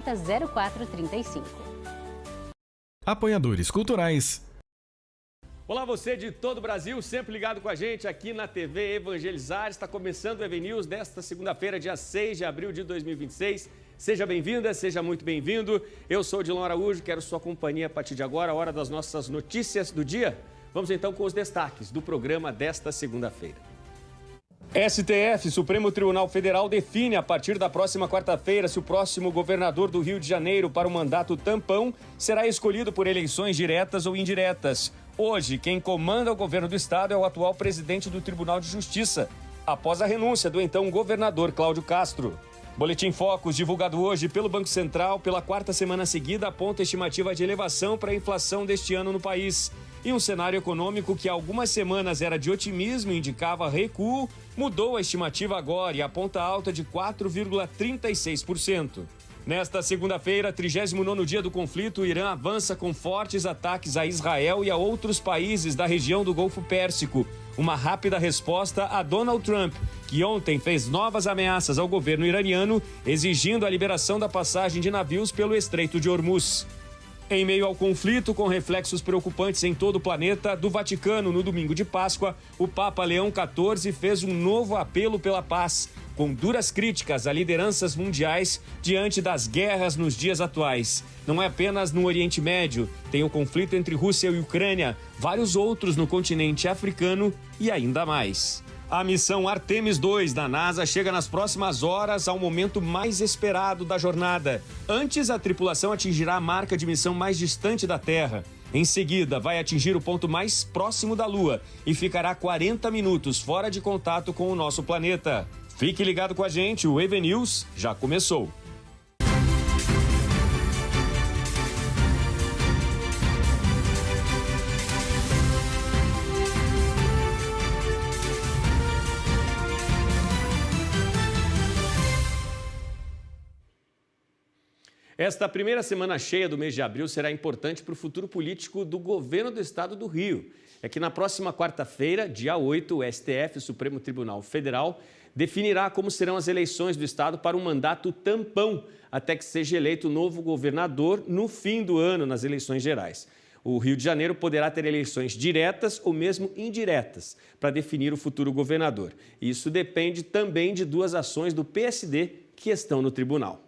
0435. Apoiadores culturais. Olá, você de todo o Brasil, sempre ligado com a gente aqui na TV Evangelizar. Está começando o EV News desta segunda-feira, dia 6 de abril de 2026. Seja bem-vinda, seja muito bem-vindo. Eu sou o Dilon Araújo, quero sua companhia a partir de agora, a hora das nossas notícias do dia. Vamos então com os destaques do programa desta segunda-feira. STF, Supremo Tribunal Federal, define a partir da próxima quarta-feira se o próximo governador do Rio de Janeiro para o mandato tampão será escolhido por eleições diretas ou indiretas. Hoje, quem comanda o governo do estado é o atual presidente do Tribunal de Justiça, após a renúncia do então governador Cláudio Castro. Boletim Focus, divulgado hoje pelo Banco Central, pela quarta semana seguida, aponta estimativa de elevação para a inflação deste ano no país. E um cenário econômico que há algumas semanas era de otimismo e indicava recuo, mudou a estimativa agora e aponta alta de 4,36%. Nesta segunda-feira, 39º dia do conflito, o Irã avança com fortes ataques a Israel e a outros países da região do Golfo Pérsico. Uma rápida resposta a Donald Trump, que ontem fez novas ameaças ao governo iraniano, exigindo a liberação da passagem de navios pelo Estreito de Hormuz. Em meio ao conflito, com reflexos preocupantes em todo o planeta, do Vaticano, no domingo de Páscoa, o Papa Leão XIV fez um novo apelo pela paz, com duras críticas a lideranças mundiais diante das guerras nos dias atuais. Não é apenas no Oriente Médio, tem o conflito entre Rússia e Ucrânia, vários outros no continente africano e ainda mais. A missão Artemis II da NASA chega nas próximas horas ao momento mais esperado da jornada. Antes, a tripulação atingirá a marca de missão mais distante da Terra. Em seguida, vai atingir o ponto mais próximo da Lua e ficará 40 minutos fora de contato com o nosso planeta. Fique ligado com a gente, o EV News já começou. Esta primeira semana cheia do mês de abril será importante para o futuro político do governo do estado do Rio. É que na próxima quarta-feira, dia 8, o STF, o Supremo Tribunal Federal, definirá como serão as eleições do estado para um mandato tampão, até que seja eleito o novo governador no fim do ano, nas eleições gerais. O Rio de Janeiro poderá ter eleições diretas ou mesmo indiretas para definir o futuro governador. Isso depende também de duas ações do PSD que estão no tribunal.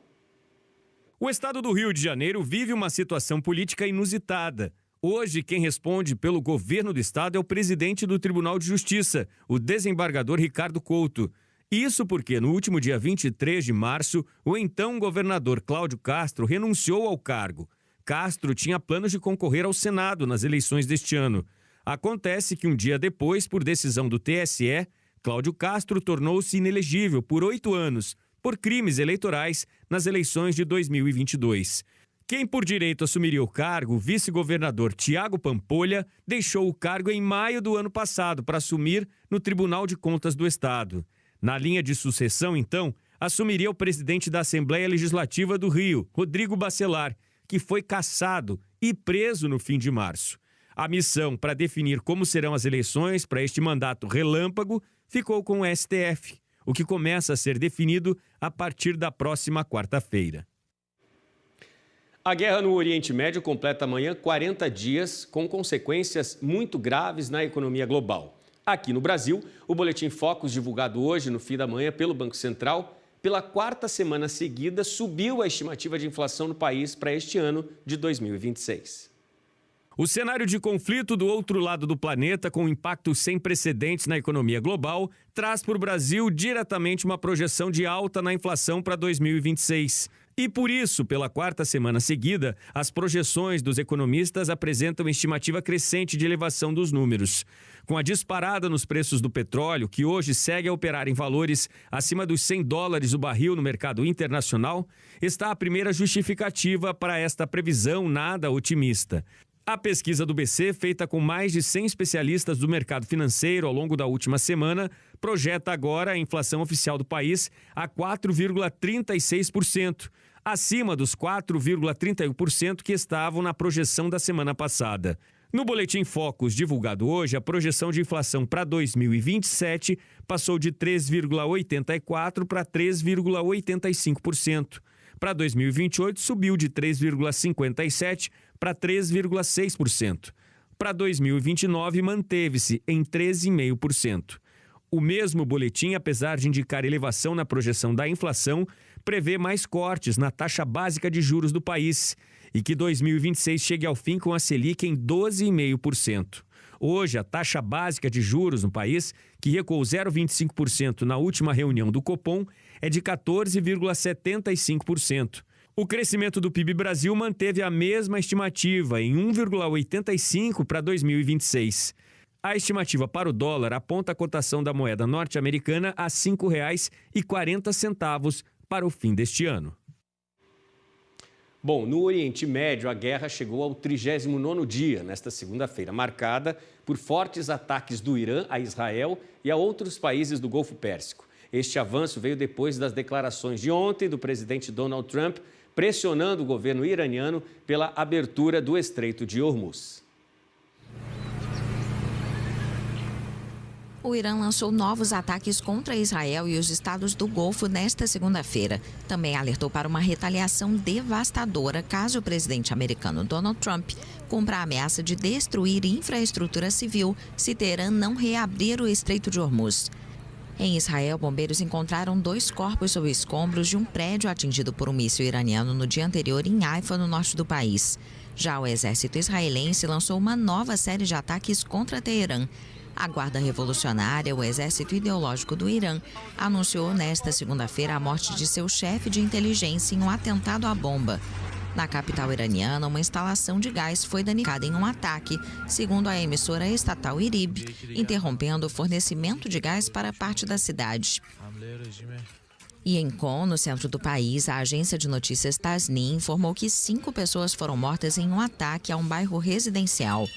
O estado do Rio de Janeiro vive uma situação política inusitada. Hoje, quem responde pelo governo do estado é o presidente do Tribunal de Justiça, o desembargador Ricardo Couto. Isso porque, no último dia 23 de março, o então governador Cláudio Castro renunciou ao cargo. Castro tinha planos de concorrer ao Senado nas eleições deste ano. Acontece que um dia depois, por decisão do TSE, Cláudio Castro tornou-se inelegível por 8 anos, por crimes eleitorais nas eleições de 2022. Quem por direito assumiria o cargo, o vice-governador Tiago Pampolha, deixou o cargo em maio do ano passado para assumir no Tribunal de Contas do Estado. Na linha de sucessão, então, assumiria o presidente da Assembleia Legislativa do Rio, Rodrigo Bacelar, que foi cassado e preso no fim de março. A missão para definir como serão as eleições para este mandato relâmpago ficou com o STF, o que começa a ser definido a partir da próxima quarta-feira. A guerra no Oriente Médio completa amanhã 40 dias, com consequências muito graves na economia global. Aqui no Brasil, o Boletim Focus, divulgado hoje no fim da manhã pelo Banco Central, pela quarta semana seguida, subiu a estimativa de inflação no país para este ano de 2026. O cenário de conflito do outro lado do planeta, com impactos sem precedentes na economia global, traz para o Brasil diretamente uma projeção de alta na inflação para 2026. E por isso, pela quarta semana seguida, as projeções dos economistas apresentam estimativa crescente de elevação dos números. Com a disparada nos preços do petróleo, que hoje segue a operar em valores acima dos $100 o barril no mercado internacional, está a primeira justificativa para esta previsão nada otimista. A pesquisa do BC, feita com mais de 100 especialistas do mercado financeiro ao longo da última semana, projeta agora a inflação oficial do país a 4,36%, acima dos 4,31% que estavam na projeção da semana passada. No Boletim Focus, divulgado hoje, a projeção de inflação para 2027 passou de 3,84% para 3,85%. Para 2028, subiu de 3,57% para 3,6%. Para 2029, manteve-se em 13,5%. O mesmo boletim, apesar de indicar elevação na projeção da inflação, prevê mais cortes na taxa básica de juros do país e que 2026 chegue ao fim com a Selic em 12,5%. Hoje, a taxa básica de juros no país, que recuou 0,25% na última reunião do Copom, é de 14,75%. O crescimento do PIB Brasil manteve a mesma estimativa, em 1,85% para 2026. A estimativa para o dólar aponta a cotação da moeda norte-americana a R$ 5,40 para o fim deste ano. Bom, no Oriente Médio, a guerra chegou ao 39º dia, nesta segunda-feira, marcada por fortes ataques do Irã a Israel e a outros países do Golfo Pérsico. Este avanço veio depois das declarações de ontem do presidente Donald Trump, pressionando o governo iraniano pela abertura do Estreito de Hormuz. O Irã lançou novos ataques contra Israel e os estados do Golfo nesta segunda-feira. Também alertou para uma retaliação devastadora caso o presidente americano Donald Trump cumpra a ameaça de destruir infraestrutura civil se Teherã não reabrir o Estreito de Hormuz. Em Israel, bombeiros encontraram 2 corpos sob escombros de um prédio atingido por um míssil iraniano no dia anterior em Haifa, no norte do país. Já o exército israelense lançou uma nova série de ataques contra Teherã. A Guarda Revolucionária, o exército ideológico do Irã, anunciou nesta segunda-feira a morte de seu chefe de inteligência em um atentado à bomba. Na capital iraniana, uma instalação de gás foi danificada em um ataque, segundo a emissora estatal IRIB, interrompendo o fornecimento de gás para parte da cidade. E em Qom, no centro do país, a agência de notícias Tasnim informou que 5 pessoas foram mortas em um ataque a um bairro residencial.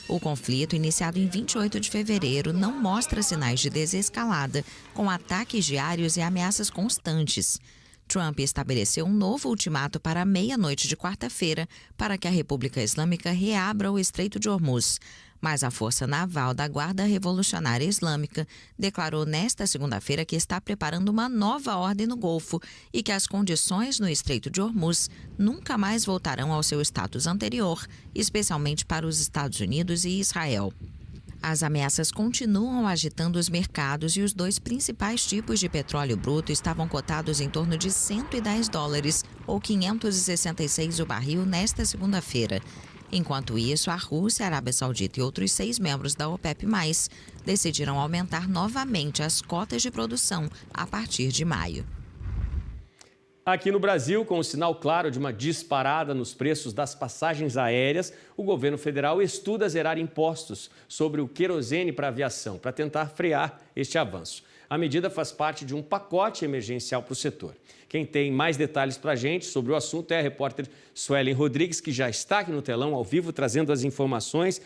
O conflito, iniciado em 28 de fevereiro, não mostra sinais de desescalada, com ataques diários e ameaças constantes. Trump estabeleceu um novo ultimato para a meia-noite de quarta-feira para que a República Islâmica reabra o Estreito de Hormuz. Mas a Força Naval da Guarda Revolucionária Islâmica declarou nesta segunda-feira que está preparando uma nova ordem no Golfo e que as condições no Estreito de Hormuz nunca mais voltarão ao seu status anterior, especialmente para os Estados Unidos e Israel. As ameaças continuam agitando os mercados e os 2 principais tipos de petróleo bruto estavam cotados em torno de $110, ou 566 o barril, nesta segunda-feira. Enquanto isso, a Rússia, a Arábia Saudita e outros 6 membros da OPEP+, decidiram aumentar novamente as cotas de produção a partir de maio. Aqui no Brasil, com o sinal claro de uma disparada nos preços das passagens aéreas, o governo federal estuda zerar impostos sobre o querosene para a aviação, para tentar frear este avanço. A medida faz parte de um pacote emergencial para o setor. Quem tem mais detalhes para a gente sobre o assunto é a repórter Suelen Rodrigues, que já está aqui no telão, ao vivo, trazendo as informações.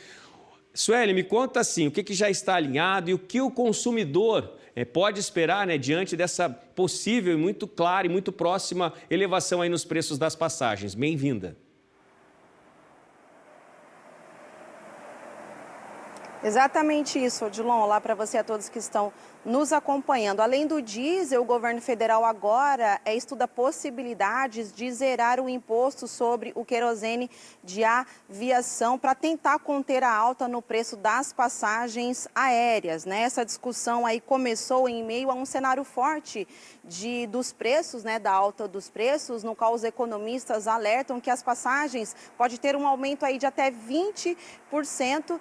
Suelen, me conta assim, o que já está alinhado e o que o consumidor pode esperar, diante dessa possível e muito clara e muito próxima elevação aí nos preços das passagens. Bem-vinda. Exatamente isso, Odilon. Olá para você e a todos que estão nos acompanhando. Além do diesel, o governo federal agora estuda possibilidades de zerar o imposto sobre o querosene de aviação para tentar conter a alta no preço das passagens aéreas, né? Essa discussão aí começou em meio a um cenário forte dos preços, né, da alta dos preços, no qual os economistas alertam que as passagens pode ter um aumento aí de até 20%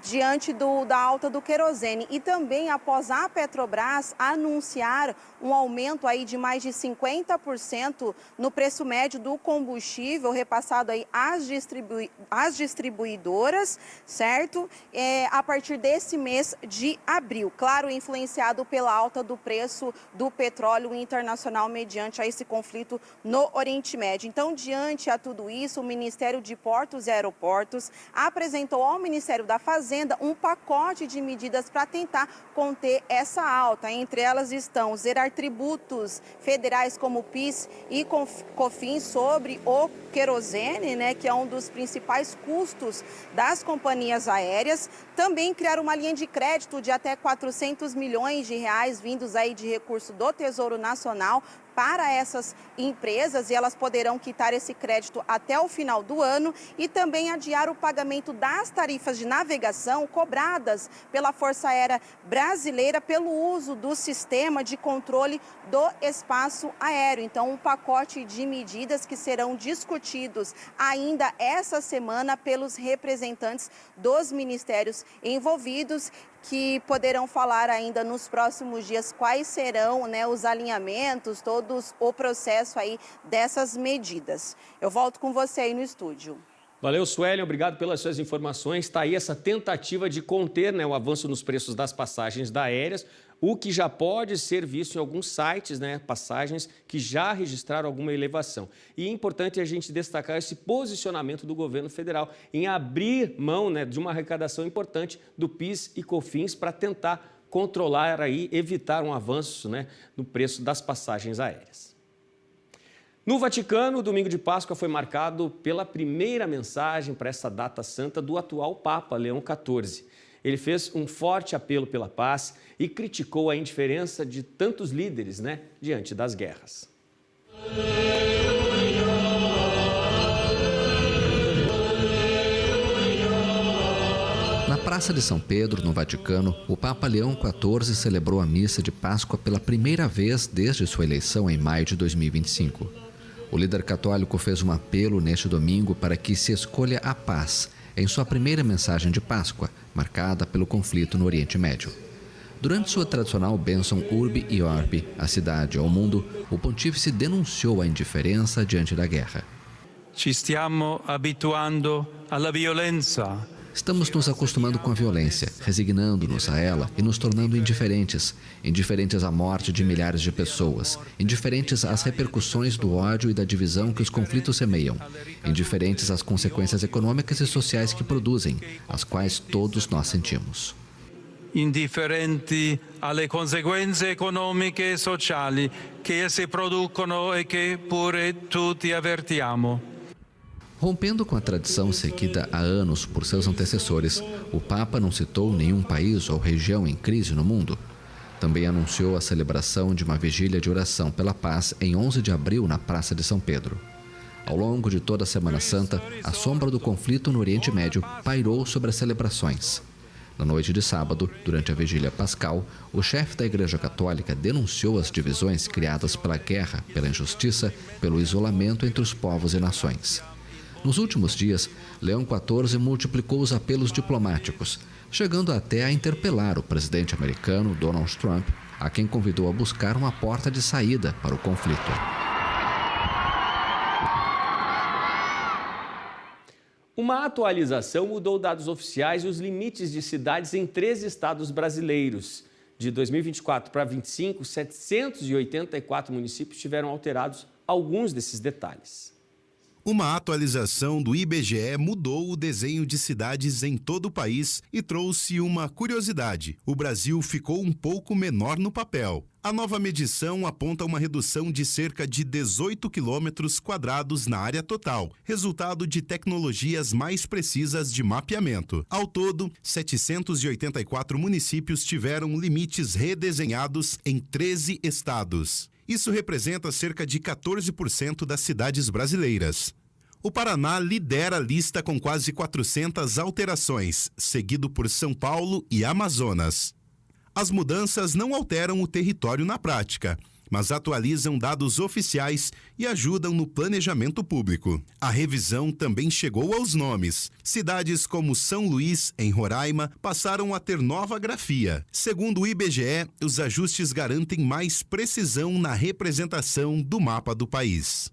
diante da alta do querosene. E também após a Petrobras anunciar um aumento aí de mais de 50% no preço médio do combustível repassado aí às distribuidoras, certo? A partir desse mês de abril. Claro, influenciado pela alta do preço do petróleo internacional mediante a esse conflito no Oriente Médio. Então, diante a tudo isso, o Ministério de Portos e Aeroportos apresentou ao Ministério da Fazenda um pacote de medidas para tentar conter essa alta. Entre elas estão zerar tributos federais como PIS e COFINS sobre o querosene, né, que é um dos principais custos das companhias aéreas. Também criar uma linha de crédito de até 400 milhões de reais vindos aí de recurso do Tesouro Nacional para essas empresas e elas poderão quitar esse crédito até o final do ano e também adiar o pagamento das tarifas de navegação cobradas pela Força Aérea Brasileira pelo uso do sistema de controle do espaço aéreo. Então, um pacote de medidas que serão discutidos ainda essa semana pelos representantes dos ministérios envolvidos, que poderão falar ainda nos próximos dias quais serão, né, os alinhamentos, todos o processo aí dessas medidas. Eu volto com você aí no estúdio. Valeu, Suelen, obrigado pelas suas informações. Está aí essa tentativa de conter, né, o avanço nos preços das passagens aéreas, o que já pode ser visto em alguns sites, né, passagens que já registraram alguma elevação. E é importante a gente destacar esse posicionamento do governo federal em abrir mão, né, de uma arrecadação importante do PIS e COFINS para tentar controlar aí, evitar um avanço, né, no preço das passagens aéreas. No Vaticano, o domingo de Páscoa foi marcado pela primeira mensagem para essa data santa do atual Papa Leão XIV. Ele fez um forte apelo pela paz e criticou a indiferença de tantos líderes, né, diante das guerras. Na Praça de São Pedro, no Vaticano, o Papa Leão XIV celebrou a missa de Páscoa pela primeira vez desde sua eleição em maio de 2025. O líder católico fez um apelo neste domingo para que se escolha a paz em sua primeira mensagem de Páscoa, marcada pelo conflito no Oriente Médio. Durante sua tradicional bênção Urbi e Orbi, a cidade ao mundo, o pontífice denunciou a indiferença diante da guerra. Ci stiamo abituando alla violenza. Estamos nos acostumando com a violência, resignando-nos a ela e nos tornando indiferentes à morte de milhares de pessoas, indiferentes às repercussões do ódio e da divisão que os conflitos semeiam, indiferentes às consequências econômicas e sociais que produzem, as quais todos nós sentimos. Indifferenti alle conseguenze economiche e sociali che esse producono e che pure tutti avvertiamo. Rompendo com a tradição seguida há anos por seus antecessores, o Papa não citou nenhum país ou região em crise no mundo. Também anunciou a celebração de uma vigília de oração pela paz em 11 de abril na Praça de São Pedro. Ao longo de toda a Semana Santa, a sombra do conflito no Oriente Médio pairou sobre as celebrações. Na noite de sábado, durante a vigília pascal, o chefe da Igreja Católica denunciou as divisões criadas pela guerra, pela injustiça, pelo isolamento entre os povos e nações. Nos últimos dias, Leão XIV multiplicou os apelos diplomáticos, chegando até a interpelar o presidente americano Donald Trump, a quem convidou a buscar uma porta de saída para o conflito. Uma atualização mudou dados oficiais e os limites de cidades em 13 estados brasileiros. De 2024 para 2025, 784 municípios tiveram alterados alguns desses detalhes. Uma atualização do IBGE mudou o desenho de cidades em todo o país e trouxe uma curiosidade. O Brasil ficou um pouco menor no papel. A nova medição aponta uma redução de cerca de 18 quilômetros quadrados na área total, resultado de tecnologias mais precisas de mapeamento. Ao todo, 784 municípios tiveram limites redesenhados em 13 estados. Isso representa cerca de 14% das cidades brasileiras. O Paraná lidera a lista com quase 400 alterações, seguido por São Paulo e Amazonas. As mudanças não alteram o território na prática, mas atualizam dados oficiais e ajudam no planejamento público. A revisão também chegou aos nomes. Cidades como São Luís, em Roraima, passaram a ter nova grafia. Segundo o IBGE, os ajustes garantem mais precisão na representação do mapa do país.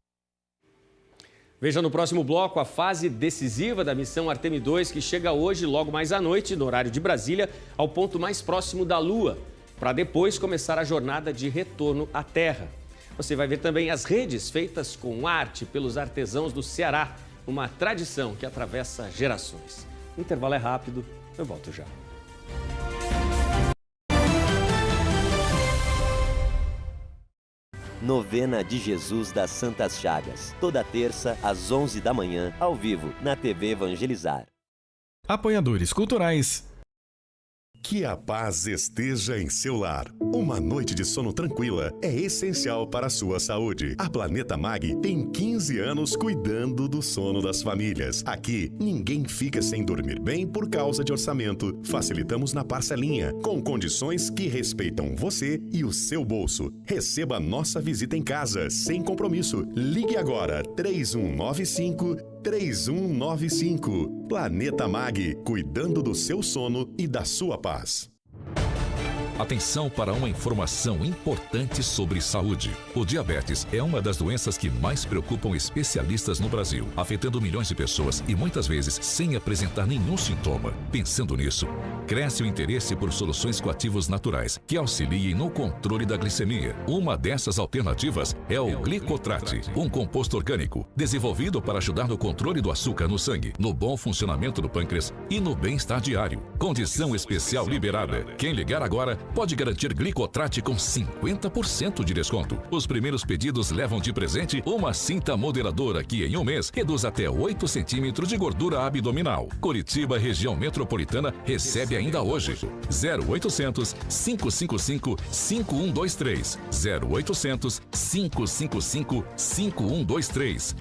Veja no próximo bloco a fase decisiva da missão Artemis II, que chega hoje, logo mais à noite, no horário de Brasília, ao ponto mais próximo da Lua, para depois começar a jornada de retorno à Terra. Você vai ver também as redes feitas com arte pelos artesãos do Ceará, uma tradição que atravessa gerações. O intervalo é rápido, eu volto já. Novena de Jesus das Santas Chagas. Toda terça, às 11 da manhã, ao vivo, na TV Evangelizar. Apoiadores culturais. Que a paz esteja em seu lar. Uma noite de sono tranquila é essencial para a sua saúde. A Planeta Mag tem 15 anos cuidando do sono das famílias. Aqui, ninguém fica sem dormir bem por causa de orçamento. Facilitamos na parcelinha, com condições que respeitam você e o seu bolso. Receba nossa visita em casa, sem compromisso. Ligue agora, 3195-3195. Planeta Mag, cuidando do seu sono e da sua paz. Atenção para uma informação importante sobre saúde. O diabetes é uma das doenças que mais preocupam especialistas no Brasil, afetando milhões de pessoas e muitas vezes sem apresentar nenhum sintoma. Pensando nisso, cresce o interesse por soluções coativos naturais que auxiliem no controle da glicemia. Uma dessas alternativas é o Glicotrate, um composto orgânico desenvolvido para ajudar no controle do açúcar no sangue, no bom funcionamento do pâncreas e no bem-estar diário. Condição especial liberada. Quem ligar agora pode garantir Glicotrate com 50% de desconto. Os primeiros pedidos levam de presente uma cinta moderadora que em um mês reduz até 8 centímetros de gordura abdominal. Curitiba, região metropolitana, recebe ainda hoje. 0800 555 5123. 0800 555 5123.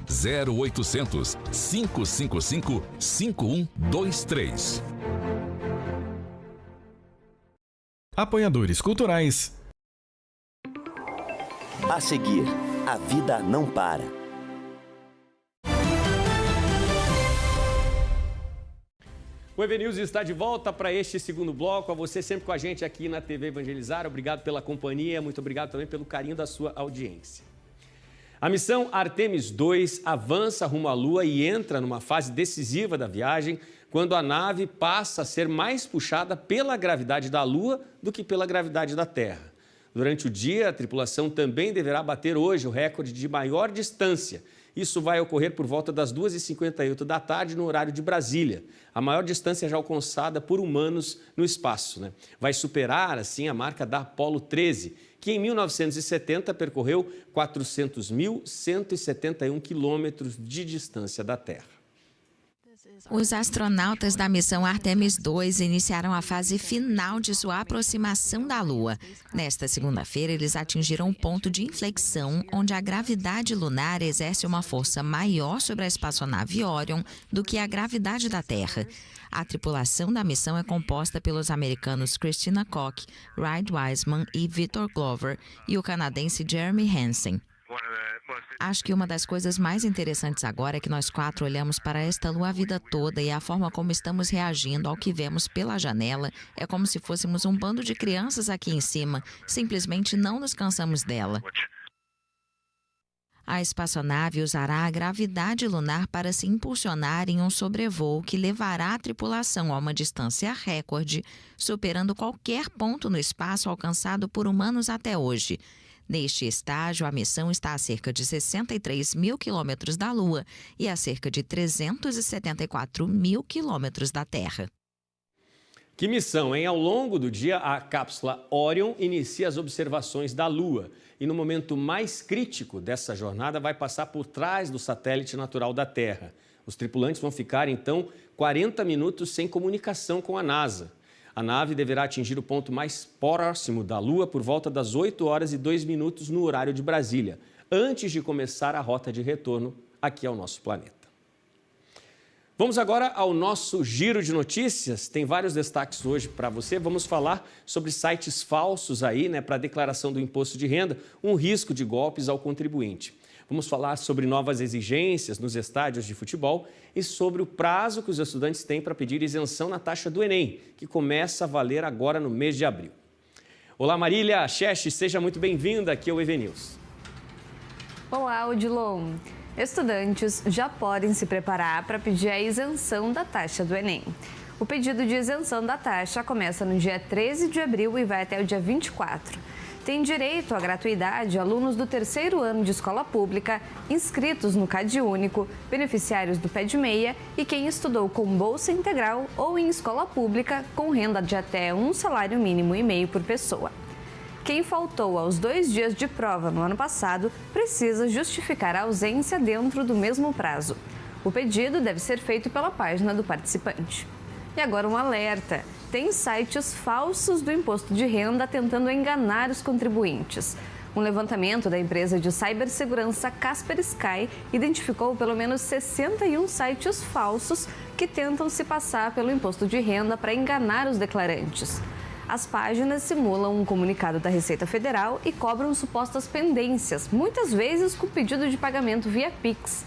0800 555 5123. Apoiadores culturais. A seguir, a vida não para. O EV News está de volta para este segundo bloco. A você sempre com a gente aqui na TV Evangelizar. Obrigado pela companhia, muito obrigado também pelo carinho da sua audiência. A missão Artemis II avança rumo à Lua e entra numa fase decisiva da viagem, quando a nave passa a ser mais puxada pela gravidade da Lua do que pela gravidade da Terra. Durante o dia, a tripulação também deverá bater hoje o recorde de maior distância. Isso vai ocorrer por volta das 2h58 da tarde, no horário de Brasília. A maior distância já alcançada por humanos no espaço, né? Vai superar, assim, a marca da Apollo 13, que em 1970 percorreu 400.171 quilômetros de distância da Terra. Os astronautas da missão Artemis II iniciaram a fase final de sua aproximação da Lua. Nesta segunda-feira, eles atingiram um ponto de inflexão onde a gravidade lunar exerce uma força maior sobre a espaçonave Orion do que a gravidade da Terra. A tripulação da missão é composta pelos americanos Christina Koch, Reid Wiseman e Victor Glover e o canadense Jeremy Hansen. Acho que uma das coisas mais interessantes agora é que nós quatro olhamos para esta lua a vida toda e a forma como estamos reagindo ao que vemos pela janela é como se fôssemos um bando de crianças aqui em cima, simplesmente não nos cansamos dela. A espaçonave usará a gravidade lunar para se impulsionar em um sobrevoo que levará a tripulação a uma distância recorde, superando qualquer ponto no espaço alcançado por humanos até hoje. Neste estágio, a missão está a cerca de 63 mil quilômetros da Lua e a cerca de 374 mil quilômetros da Terra. Que missão, hein? Ao longo do dia, a cápsula Orion inicia as observações da Lua. E no momento mais crítico dessa jornada, vai passar por trás do satélite natural da Terra. Os tripulantes vão ficar, então, 40 minutos sem comunicação com a NASA. A nave deverá atingir o ponto mais próximo da Lua por volta das 8h02 no horário de Brasília, antes de começar a rota de retorno aqui ao nosso planeta. Vamos agora ao nosso giro de notícias. Tem vários destaques hoje para você. Vamos falar sobre sites falsos aí, né, para declaração do imposto de renda, um risco de golpes ao contribuinte. Vamos falar sobre novas exigências nos estádios de futebol e sobre o prazo que os estudantes têm para pedir isenção na taxa do Enem, que começa a valer agora no mês de abril. Olá, Marília Cheche, seja muito bem-vinda aqui ao EV News. Olá, Odilon. Estudantes já podem se preparar para pedir a isenção da taxa do Enem. O pedido de isenção da taxa começa no dia 13 de abril e vai até o dia 24. Tem direito à gratuidade alunos do terceiro ano de escola pública, inscritos no CadÚnico, beneficiários do Pé de Meia e quem estudou com bolsa integral ou em escola pública com renda de até um salário mínimo e meio por pessoa. Quem faltou aos 2 dias de prova no ano passado precisa justificar a ausência dentro do mesmo prazo. O pedido deve ser feito pela página do participante. E agora um alerta: tem sites falsos do imposto de renda tentando enganar os contribuintes. Um levantamento da empresa de cibersegurança Kaspersky identificou pelo menos 61 sites falsos que tentam se passar pelo imposto de renda para enganar os declarantes. As páginas simulam um comunicado da Receita Federal e cobram supostas pendências, muitas vezes com pedido de pagamento via Pix.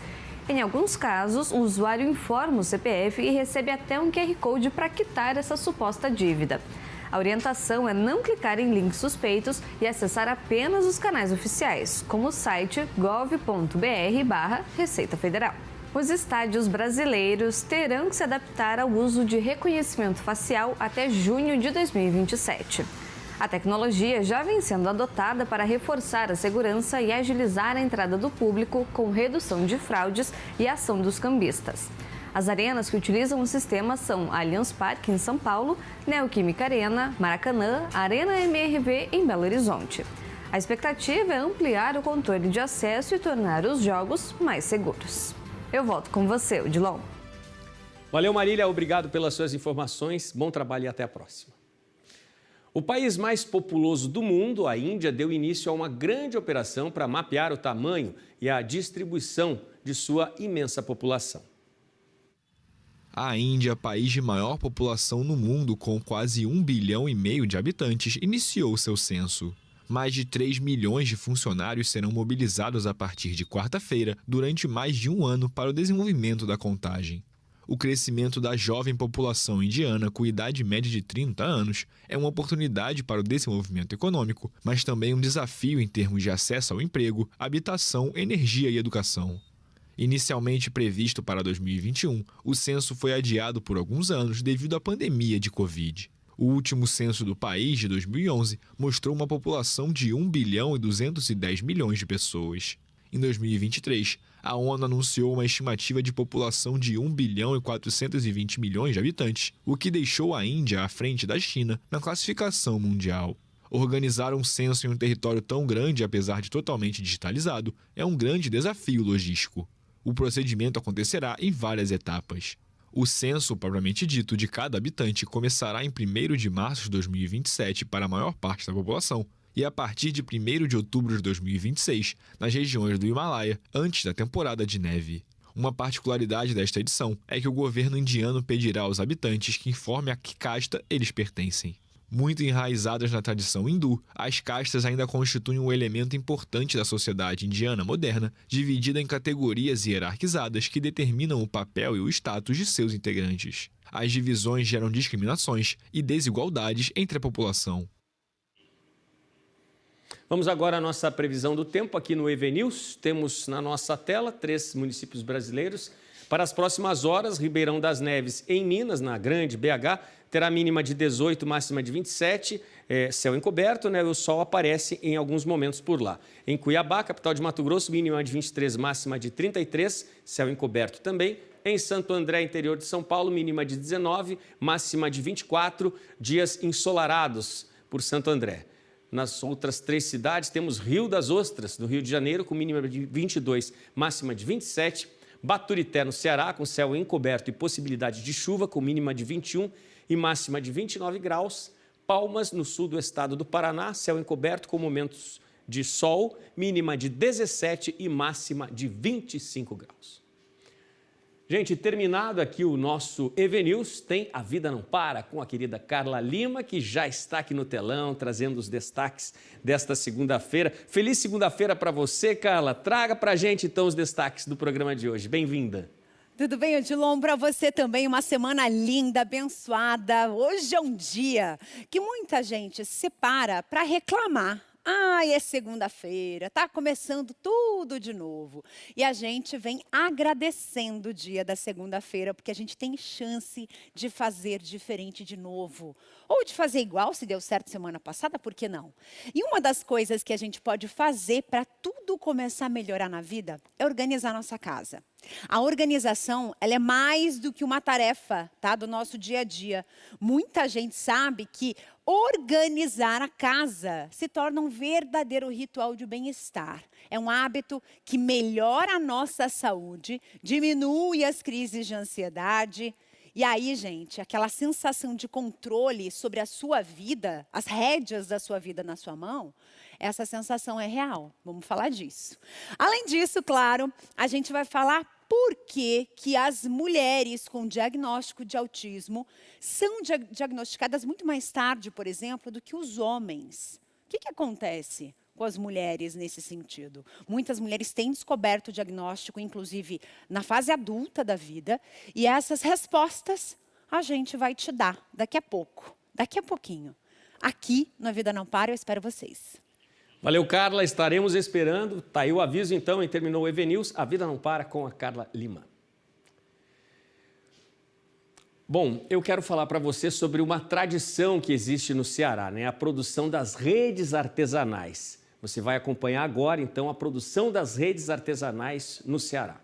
Em alguns casos, o usuário informa o CPF e recebe até um QR Code para quitar essa suposta dívida. A orientação é não clicar em links suspeitos e acessar apenas os canais oficiais, como o site gov.br/Receita Federal. Os estádios brasileiros terão que se adaptar ao uso de reconhecimento facial até junho de 2027. A tecnologia já vem sendo adotada para reforçar a segurança e agilizar a entrada do público com redução de fraudes e ação dos cambistas. As arenas que utilizam o sistema são Allianz Parque, em São Paulo, Neoquímica Arena, Maracanã, Arena MRV, em Belo Horizonte. A expectativa é ampliar o controle de acesso e tornar os jogos mais seguros. Eu volto com você, Odilon. Valeu, Marília. Obrigado pelas suas informações. Bom trabalho e até a próxima. O país mais populoso do mundo, a Índia, deu início a uma grande operação para mapear o tamanho e a distribuição de sua imensa população. A Índia, país de maior população no mundo, com quase 1,5 bilhão de habitantes, iniciou seu censo. Mais de 3 milhões de funcionários serão mobilizados a partir de quarta-feira, durante mais de um ano, para o desenvolvimento da contagem. O crescimento da jovem população indiana, com idade média de 30 anos, é uma oportunidade para o desenvolvimento econômico, mas também um desafio em termos de acesso ao emprego, habitação, energia e educação. Inicialmente previsto para 2021, o censo foi adiado por alguns anos devido à pandemia de Covid. O último censo do país, de 2011, mostrou uma população de 1 bilhão e 210 milhões de pessoas. Em 2023, a ONU anunciou uma estimativa de população de 1 bilhão e 420 milhões de habitantes, o que deixou a Índia à frente da China na classificação mundial. Organizar um censo em um território tão grande, apesar de totalmente digitalizado, é um grande desafio logístico. O procedimento acontecerá em várias etapas. O censo, propriamente dito, de cada habitante começará em 1º de março de 2027 para a maior parte da população e a partir de 1º de outubro de 2026 nas regiões do Himalaia, antes da temporada de neve. Uma particularidade desta edição é que o governo indiano pedirá aos habitantes que informem a que casta eles pertencem. Muito enraizadas na tradição hindu, as castas ainda constituem um elemento importante da sociedade indiana moderna, dividida em categorias hierarquizadas que determinam o papel e o status de seus integrantes. As divisões geram discriminações e desigualdades entre a população. Vamos agora à nossa previsão do tempo aqui no EV News. Temos na nossa tela 3 municípios brasileiros. Para as próximas horas, Ribeirão das Neves, em Minas, na Grande BH, terá mínima de 18, máxima de 27, céu encoberto, né? O sol aparece em alguns momentos por lá. Em Cuiabá, capital de Mato Grosso, mínima de 23, máxima de 33, céu encoberto também. Em Santo André, interior de São Paulo, mínima de 19, máxima de 24, dias ensolarados por Santo André. Nas outras 3 cidades, temos Rio das Ostras, no Rio de Janeiro, com mínima de 22, máxima de 27, Baturité, no Ceará, com céu encoberto e possibilidade de chuva, com mínima de 21 e máxima de 29 graus. Palmas, no sul do estado do Paraná, céu encoberto com momentos de sol, mínima de 17 e máxima de 25 graus. Gente, terminado aqui o nosso EV News, tem A Vida Não Para, com a querida Carla Lima, que já está aqui no telão, trazendo os destaques desta segunda-feira. Feliz segunda-feira para você, Carla. Traga para a gente, então, os destaques do programa de hoje. Bem-vinda. Tudo bem, Odilon? Para você também, uma semana linda, abençoada. Hoje é um dia que muita gente separa para reclamar. É segunda-feira, tá começando tudo de novo. E a gente vem agradecendo o dia da segunda-feira, porque a gente tem chance de fazer diferente de novo. Ou de fazer igual, se deu certo semana passada, por que não? E uma das coisas que a gente pode fazer para tudo começar a melhorar na vida é organizar a nossa casa. A organização, ela é mais do que uma tarefa, tá, do nosso dia a dia. Muita gente sabe que organizar a casa se torna um verdadeiro ritual de bem-estar. É um hábito que melhora a nossa saúde, diminui as crises de ansiedade E aí, gente, aquela sensação de controle sobre a sua vida, as rédeas da sua vida na sua mão, essa sensação é real. Vamos falar disso. Além disso, claro, a gente vai falar por que as mulheres com diagnóstico de autismo são diagnosticadas muito mais tarde, por exemplo, do que os homens. O que acontece com as mulheres nesse sentido? Muitas mulheres têm descoberto o diagnóstico, inclusive na fase adulta da vida, e essas respostas a gente vai te dar daqui a pouco, daqui a pouquinho. Aqui no A Vida Não Para, eu espero vocês. Valeu, Carla, estaremos esperando. Tá aí o aviso então, e terminou o EV News. A Vida Não Para com a Carla Lima. Bom, eu quero falar para você sobre uma tradição que existe no Ceará, né? A produção das redes artesanais. Você vai acompanhar agora, então, a produção das redes artesanais no Ceará.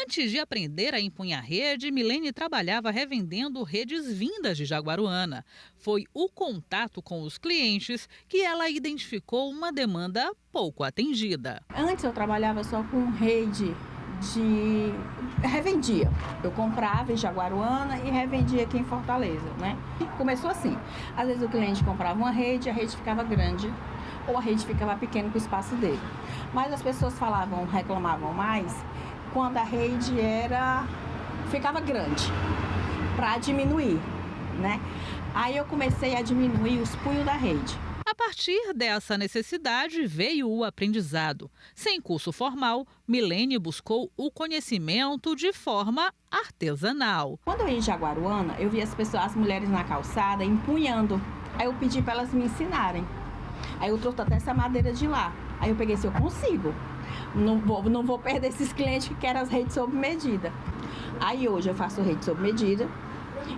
Antes de aprender a empunhar rede, Milene trabalhava revendendo redes vindas de Jaguaruana. Foi o contato com os clientes que ela identificou uma demanda pouco atendida. Antes eu trabalhava só com rede revendia. Eu comprava em Jaguaruana e revendia aqui em Fortaleza, né? Começou assim. Às vezes o cliente comprava uma rede, a rede ficava grande ou a rede ficava pequena com o espaço dele. Mas as pessoas reclamavam mais quando a rede ficava grande, para diminuir, né? Aí eu comecei a diminuir os punhos da rede. A partir dessa necessidade veio o aprendizado. Sem curso formal, Milene buscou o conhecimento de forma artesanal. Quando eu ia em Jaguaruana, eu via as mulheres na calçada empunhando. Aí eu pedi para elas me ensinarem. Aí eu trouxe até essa madeira de lá. Aí eu peguei, se eu consigo. Não vou perder esses clientes que querem as redes sob medida. Aí hoje eu faço rede sob medida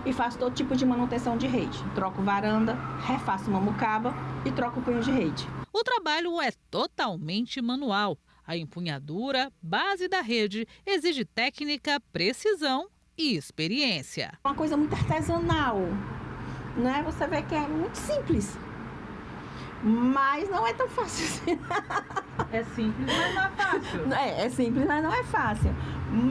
e faço todo tipo de manutenção de rede. Troco varanda, refaço uma mucaba e troco punho de rede. O trabalho é totalmente manual. A empunhadura, base da rede, exige técnica, precisão e experiência. Uma coisa muito artesanal, né? Você vê que é muito simples. Mas não é tão fácil assim. É simples, mas não é fácil. É simples, mas não é fácil.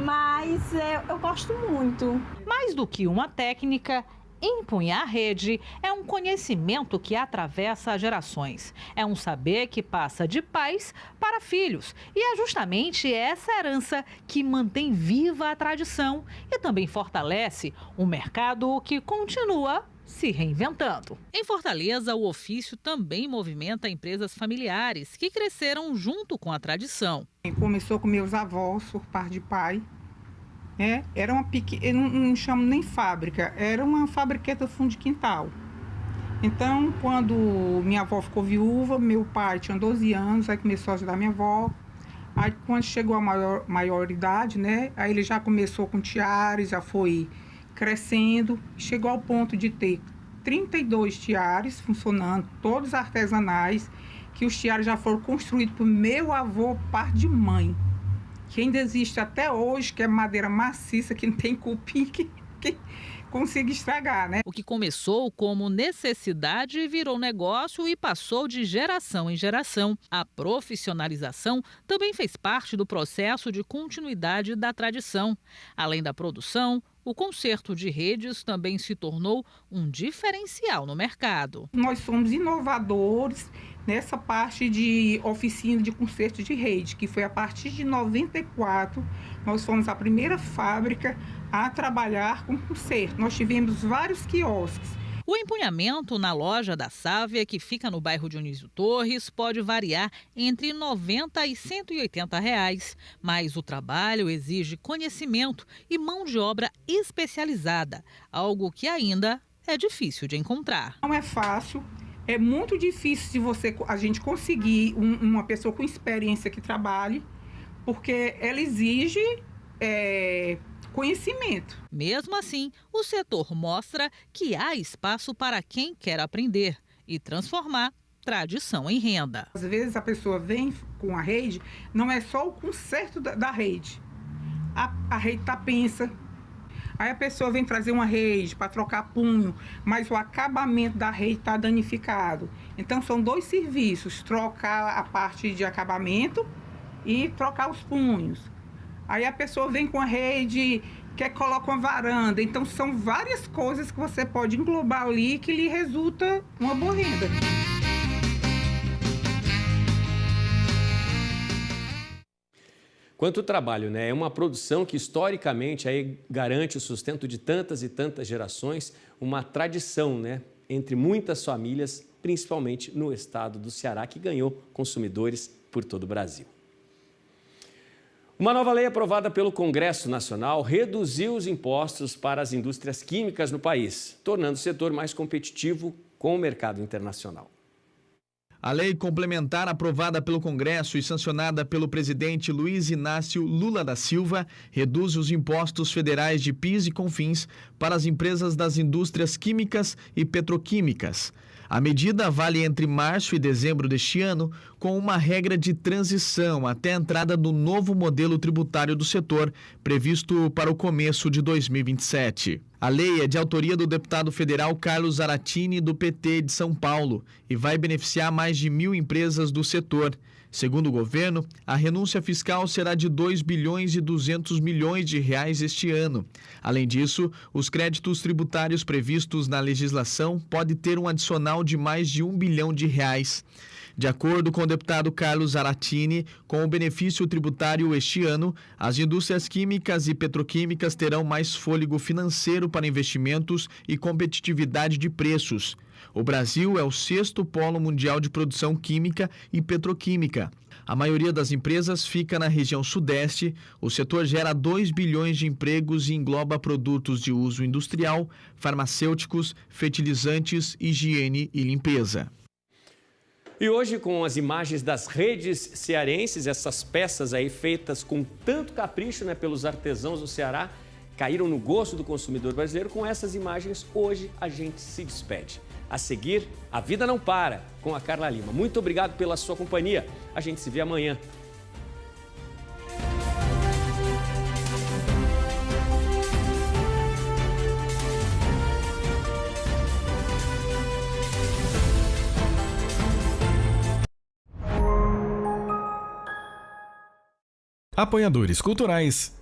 Mas eu gosto muito. Mais do que uma técnica, empunhar rede é um conhecimento que atravessa gerações. É um saber que passa de pais para filhos. E é justamente essa herança que mantém viva a tradição e também fortalece um mercado que continua se reinventando. Em Fortaleza, o ofício também movimenta empresas familiares que cresceram junto com a tradição. Começou com meus avós, por parte de pai. Era uma pequena, eu não chamo nem fábrica, era uma fabriqueta fundo de quintal. Então, quando minha avó ficou viúva, meu pai tinha 12 anos, aí começou a ajudar minha avó. Aí, quando chegou a maioridade, né, aí ele já começou com tiares, já foi crescendo, chegou ao ponto de ter 32 tiares funcionando, todos artesanais, que os tiares já foram construídos por meu avô, parte de mãe, que ainda existe até hoje, que é madeira maciça, que não tem cupim que consiga estragar, né? O que começou como necessidade virou negócio e passou de geração em geração. A profissionalização também fez parte do processo de continuidade da tradição. Além da produção, o conserto de redes também se tornou um diferencial no mercado. Nós somos inovadores nessa parte de oficina de conserto de rede, que foi a partir de 94, nós fomos a primeira fábrica a trabalhar com conserto. Nós tivemos vários quiosques. O empunhamento na loja da Sávia, que fica no bairro Dionísio Torres, pode variar entre R$ 90 e R$ 180, mas o trabalho exige conhecimento e mão de obra especializada, algo que ainda é difícil de encontrar. Não é fácil, é muito difícil de a gente conseguir uma pessoa com experiência que trabalhe, porque ela exige conhecimento. Mesmo assim, o setor mostra que há espaço para quem quer aprender e transformar tradição em renda. Às vezes a pessoa vem com a rede, não é só o conserto da rede. A rede está pensa. Aí a pessoa vem trazer uma rede para trocar punho, mas o acabamento da rede está danificado. Então são dois serviços, trocar a parte de acabamento e trocar os punhos. Aí a pessoa vem com a rede quer colocar uma varanda. Então, são várias coisas que você pode englobar ali que lhe resulta uma boa renda. Quanto trabalho, né? É uma produção que historicamente aí garante o sustento de tantas e tantas gerações, uma tradição, né? Entre muitas famílias, principalmente no estado do Ceará, que ganhou consumidores por todo o Brasil. Uma nova lei aprovada pelo Congresso Nacional reduziu os impostos para as indústrias químicas no país, tornando o setor mais competitivo com o mercado internacional. A lei complementar aprovada pelo Congresso e sancionada pelo presidente Luiz Inácio Lula da Silva reduz os impostos federais de PIS e CONFINS para as empresas das indústrias químicas e petroquímicas. A medida vale entre março e dezembro deste ano, com uma regra de transição até a entrada do novo modelo tributário do setor, previsto para o começo de 2027. A lei é de autoria do deputado federal Carlos Zaratini, do PT de São Paulo, e vai beneficiar mais de 1.000 empresas do setor. Segundo o governo, a renúncia fiscal será de 2 bilhões e 200 milhões de reais este ano. Além disso, os créditos tributários previstos na legislação podem ter um adicional de mais de 1 bilhão de reais. De acordo com o deputado Carlos Zaratini, com o benefício tributário este ano, as indústrias químicas e petroquímicas terão mais fôlego financeiro para investimentos e competitividade de preços. O Brasil é o 6º polo mundial de produção química e petroquímica. A maioria das empresas fica na região sudeste. O setor gera 2 bilhões de empregos e engloba produtos de uso industrial, farmacêuticos, fertilizantes, higiene e limpeza. E hoje, com as imagens das redes cearenses, essas peças aí feitas com tanto capricho, né, pelos artesãos do Ceará, caíram no gosto do consumidor brasileiro. Com essas imagens, hoje a gente se despede. A seguir, A Vida Não Para, com a Carla Lima. Muito obrigado pela sua companhia. A gente se vê amanhã. Apoiadores culturais.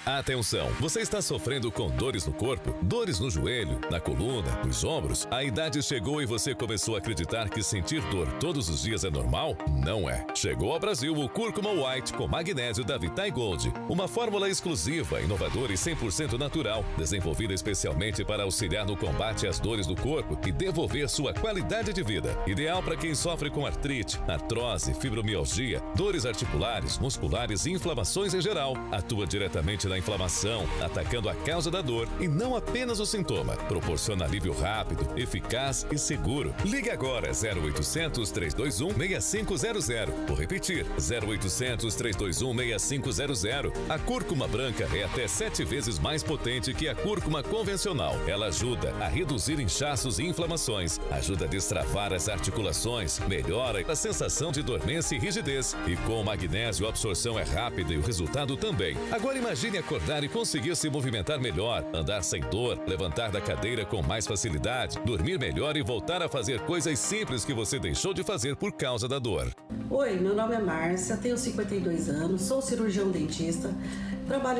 Atenção, você está sofrendo com dores no corpo, dores no joelho, na coluna, nos ombros? A idade chegou e você começou a acreditar que sentir dor todos os dias é normal? Não é. Chegou ao Brasil o Cúrcuma White com magnésio da Vitae Gold, uma fórmula exclusiva, inovadora e 100% natural, desenvolvida especialmente para auxiliar no combate às dores do corpo e devolver sua qualidade de vida. Ideal para quem sofre com artrite, artrose, fibromialgia, dores articulares, musculares e inflamações em geral. Atua diretamente na inflamação, atacando a causa da dor e não apenas o sintoma. Proporciona alívio rápido, eficaz e seguro. Ligue agora 0800 321 6500. Vou repetir, 0800 321 6500. A cúrcuma branca é até 7 vezes mais potente que a cúrcuma convencional. Ela ajuda a reduzir inchaços e inflamações, ajuda a destravar as articulações, melhora a sensação de dormência e rigidez. E com o magnésio a absorção é rápida e o resultado também. Agora imagine acordar e conseguir se movimentar melhor, andar sem dor, levantar da cadeira com mais facilidade, dormir melhor e voltar a fazer coisas simples que você deixou de fazer por causa da dor. Oi, meu nome é Márcia, tenho 52 anos, sou cirurgião dentista, trabalho